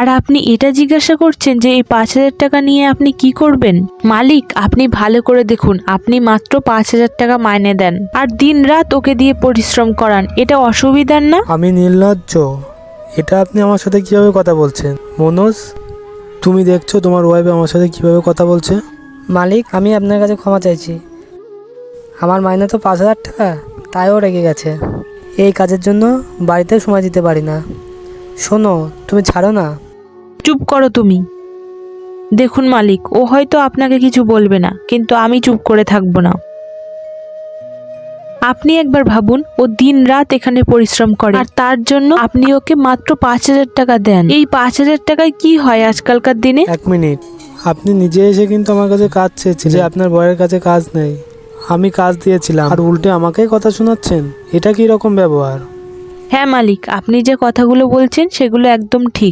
আর আপনি এটা জিজ্ঞাসা করছেন যে এই 5,000 টাকা নিয়ে আপনি কি করবেন? মালিক, আপনি ভালো করে দেখুন, আপনি মাত্র 5,000 টাকা মাইনে দেন আর দিন রাত ওকে দিয়ে পরিশ্রম করান, এটা অসুবিধার না? আমি নির্লজ্জ? এটা আপনি আমার সাথে কিভাবে কথা বলছেন? মনোজ, তুমি দেখছো তোমার ওয়াইফ আমার সাথে কিভাবে কথা বলছে? মালিক, আমি আপনার কাছে ক্ষমা চাইছি। আমার মাইনে তো 5,000 টাকা, তাইও রেগে গেছে। এই কাজের জন্য বাড়িতে সময় দিতে পারি না। শোনো, তুমি ছাড়ো না। চুপ করো তুমি। দেখুন মালিক, ও হয়তো আপনাকে কিছু বলবে না, কিন্তু আমি চুপ করে থাকবো না। আপনি একবার ভাবুন, ও দিন রাত এখানে পরিশ্রম করে আর তার জন্য আপনি ওকে মাত্র 5,000 টাকা দেন। এই 5,000 টাকায় কি হয় আজকালকার দিনে? এক মিনিট, আপনি নিজে এসে কিন্তু আমার কাছে কাজ চেয়েছিলেন যে আপনার বয়ের কাছে কাজ নেই। আমি কাজ দিয়েছিলাম আর উল্টে আমাকেই কথা শোনাচ্ছেন? এটা কি রকম ব্যবহার? হ্যাঁ মালিক, আপনি যে কথাগুলো বলছেন সেগুলো একদম ঠিক।